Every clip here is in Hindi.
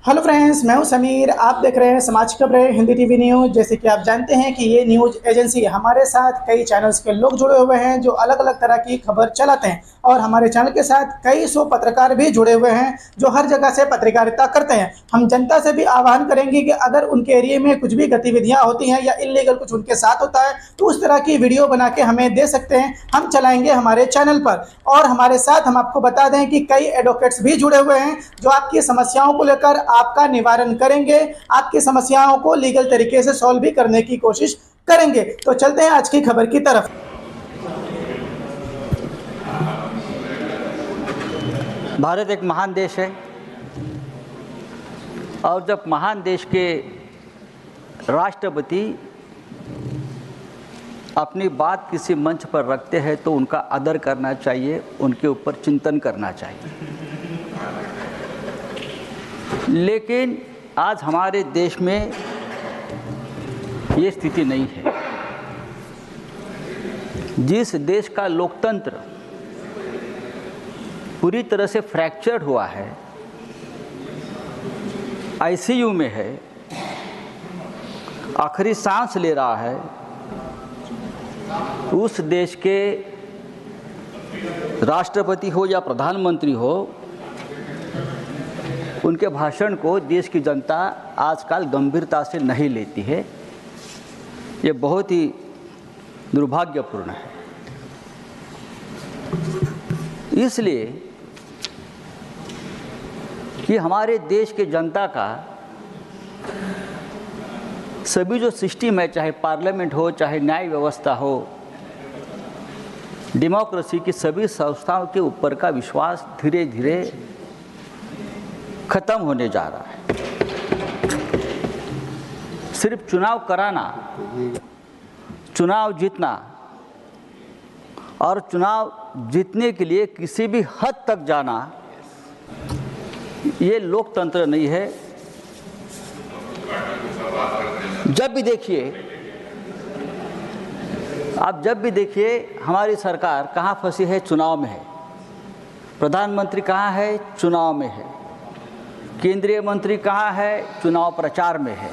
हेलो फ्रेंड्स, मैं हूं समीर। आप देख रहे हैं समाज खबरें हिंदी टीवी न्यूज़। जैसे कि आप जानते हैं कि ये न्यूज़ एजेंसी हमारे साथ कई चैनल्स के लोग जुड़े हुए हैं जो अलग अलग तरह की खबर चलाते हैं, और हमारे चैनल के साथ कई सौ पत्रकार भी जुड़े हुए हैं जो हर जगह से पत्रकारिता करते हैं। हम जनता से भी आह्वान करेंगे कि अगर उनके एरिया में कुछ भी गतिविधियाँ होती हैं या इलीगल कुछ उनके साथ होता है तो उस तरह की वीडियो बना के हमें दे सकते हैं, हम चलाएंगे हमारे चैनल पर। और हमारे साथ हम आपको बता दें कि कई एडवोकेट्स भी जुड़े हुए हैं जो आपकी समस्याओं को लेकर आपका निवारण करेंगे, आपकी समस्याओं को लीगल तरीके से सॉल्व भी करने की कोशिश करेंगे। तो चलते हैं आज की खबर की तरफ। भारत एक महान देश है और जब महान देश के राष्ट्रपति अपनी बात किसी मंच पर रखते हैं तो उनका आदर करना चाहिए, उनके ऊपर चिंतन करना चाहिए। लेकिन आज हमारे देश में ये स्थिति नहीं है। जिस देश का लोकतंत्र पूरी तरह से फ्रैक्चर्ड हुआ है, आईसीयू में है, आखिरी सांस ले रहा है, उस देश के राष्ट्रपति हो या प्रधानमंत्री हो, उनके भाषण को देश की जनता आजकल गंभीरता से नहीं लेती है। ये बहुत ही दुर्भाग्यपूर्ण है। इसलिए कि हमारे देश के जनता का सभी जो सिस्टम है, चाहे पार्लियामेंट हो, चाहे न्याय व्यवस्था हो, डेमोक्रेसी की सभी संस्थाओं के ऊपर का विश्वास धीरे धीरे खत्म होने जा रहा है। सिर्फ चुनाव कराना, चुनाव जीतना और चुनाव जीतने के लिए किसी भी हद तक जाना, ये लोकतंत्र नहीं है। जब भी देखिए, आप जब भी देखिए हमारी सरकार कहाँ फंसी है, चुनाव में है। प्रधानमंत्री कहाँ है, चुनाव में है। केंद्रीय मंत्री कहाँ है, चुनाव प्रचार में है।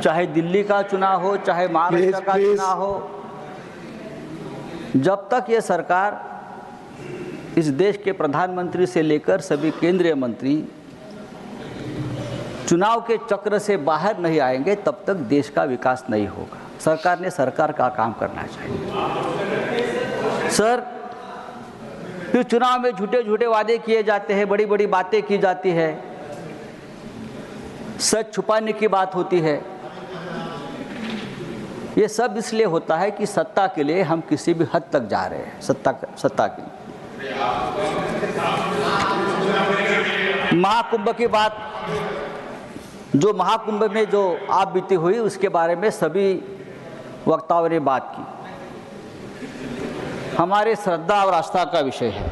चाहे दिल्ली का चुनाव हो, चाहे महाराष्ट्र का चुनाव हो, जब तक ये सरकार, इस देश के प्रधानमंत्री से लेकर सभी केंद्रीय मंत्री चुनाव के चक्र से बाहर नहीं आएंगे, तब तक देश का विकास नहीं होगा। सरकार ने सरकार का काम करना चाहिए। सर, फिर चुनाव में झूठे झूठे वादे किए जाते हैं, बड़ी बड़ी बातें की जाती है, सच छुपाने की बात होती है। ये सब इसलिए होता है कि सत्ता के लिए हम किसी भी हद तक जा रहे हैं, सत्ता के लिए। महाकुंभ की बात, जो महाकुंभ में जो आप बीती हुई, उसके बारे में सभी वक्ताओं ने बात की। हमारे श्रद्धा और आस्था का विषय है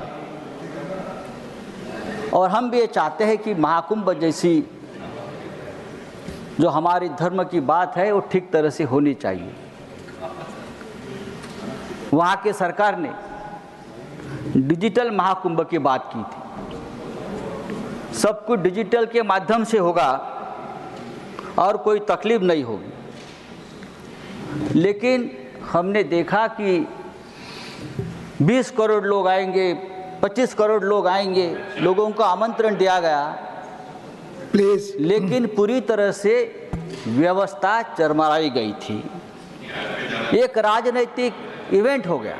और हम भी ये चाहते हैं कि महाकुंभ जैसी जो हमारी धर्म की बात है वो ठीक तरह से होनी चाहिए। वहाँ के सरकार ने डिजिटल महाकुंभ की बात की थी। सब कुछ डिजिटल के माध्यम से होगा और कोई तकलीफ नहीं होगी। लेकिन हमने देखा कि 20 करोड़ लोग आएंगे, 25 करोड़ लोग आएंगे, लोगों को आमंत्रण दिया गया, प्लीज, लेकिन पूरी तरह से व्यवस्था चरमराई गई थी। एक राजनीतिक इवेंट हो गया,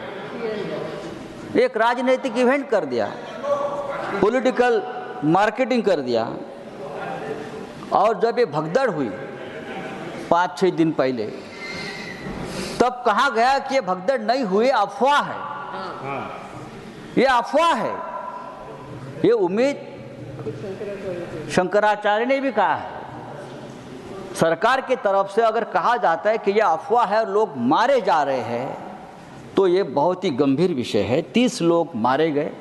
एक राजनीतिक इवेंट कर दिया, पॉलिटिकल मार्केटिंग कर दिया। और जब ये भगदड़ हुई 5-6 दिन पहले, तब कहा गया कि ये भगदड़ नहीं हुई, अफवाह है, ये अफवाह है। ये उम्मीद शंकराचार्य ने भी कहा है। सरकार की तरफ से अगर कहा जाता है कि यह अफवाह है और लोग मारे जा रहे हैं, तो ये बहुत ही गंभीर विषय है। 30 लोग मारे गए,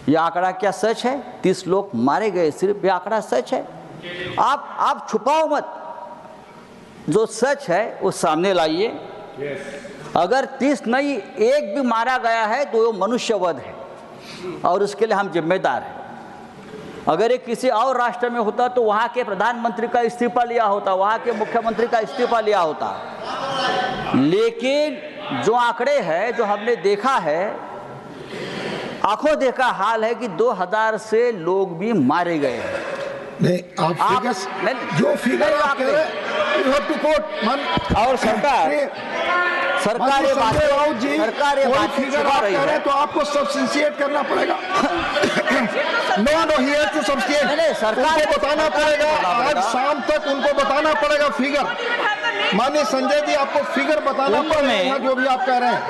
यह आंकड़ा क्या सच है? 30 लोग मारे गए, सिर्फ यह आंकड़ा सच है। आप छुपाओ मत, जो सच है वो सामने लाइए। अगर 30 नहीं, एक भी मारा गया है तो वो मनुष्यवध है और उसके लिए हम जिम्मेदार हैं। अगर ये किसी और राष्ट्र में होता तो वहाँ के प्रधानमंत्री का इस्तीफा लिया होता, वहाँ के मुख्यमंत्री का इस्तीफा लिया होता। लेकिन जो आंकड़े हैं, जो हमने देखा है, आंखों देखा हाल है कि 2000 से लोग भी मारे गए हैं। नहीं, आप फिगर्स, जो फिगर आप कह रहे हैं, यू हैव टू कोट। और सरकार ये बात फिगर आप कह रहे हैं तो आपको सब्सटेंशिएट करना पड़ेगा। No he has to substantiate. सरकार को बताना पड़ेगा, आज शाम तक उनको बताना पड़ेगा फिगर। माननीय संजय जी, आपको फिगर बताना पड़ेगा जो भी आप कह रहे हैं।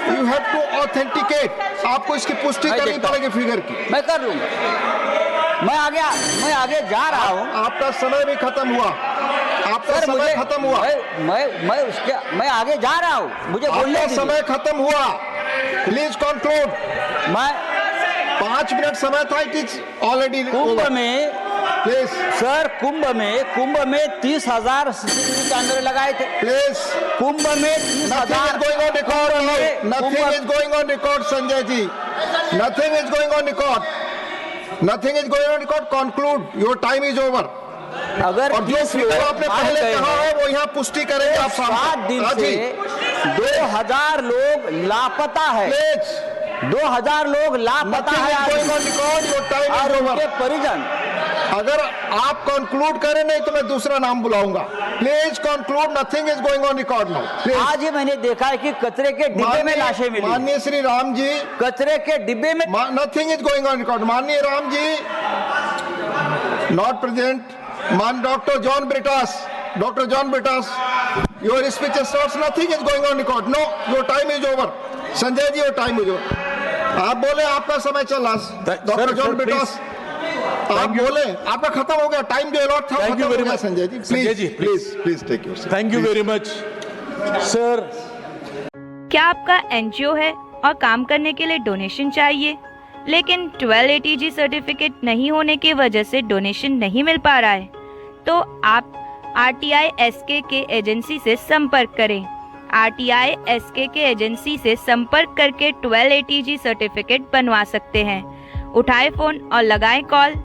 यू हैव टू ऑथेंटिकेट, आपको इसकी पुष्टि करनी पड़ेगी फिगर की। मैं कर लूंगा, मैं आगे जा रहा हूँ। आपका समय भी खत्म हुआ, आपका समय खत्म हुआ। मैं आगे जा रहा हूँ, मुझे बोलने दीजिए। समय खत्म हुआ, प्लीज कंक्लूड। मैं 5 मिनट समय था, इट इज ऑलरेडी कुंभ में प्लीज सर, कुंभ में 30,000 CCTV कैमरे लगाए थे। प्लीज, कुंभ में 30,000 going on record, nothing is going on record Sanjay ji, nothing is going on record, nothing is going on record. Conclude, your time is over. अगर और जो फिगर आपने पहले कहा है वो यहाँ पुष्टि करेंगे आप। 7 दिन से 2000 लोग लापता है, 2000 लोग लापता है और उनके परिजन। अगर आप कंक्लूड करें, नहीं तो मैं दूसरा नाम बुलाऊंगा। Please conclude, nothing is going on record now. आज ही मैंने देखा है कि कचरे के डिब्बे में लाशें मिली। माननीय श्री राम जी, कचरे के डिब्बे में nothing is going on record. माननीय राम जी, नॉट प्रेजेंट। मान doctor John Brittas, your speech starts, nothing is going on record. No, your time is over. Sanjay ji, your time is over. आप बोले, आपका समय चला। डॉक्टर जॉन ब्रिटास, आप बोले, आपका खत्म हो गया टाइम, जो अलॉट था। Thank you very much Sanjay ji, please take your. Thank you very much sir. क्या आपका एनजीओ है और काम करने के लिए डोनेशन चाहिए, लेकिन 12 ATG सर्टिफिकेट नहीं होने की वजह से डोनेशन नहीं मिल पा रहा है, तो आप RTI SKK एजेंसी से संपर्क करें। RTI SKK एजेंसी से संपर्क करके 12 ATG सर्टिफिकेट बनवा सकते हैं। उठाएं फोन और लगाएं कॉल।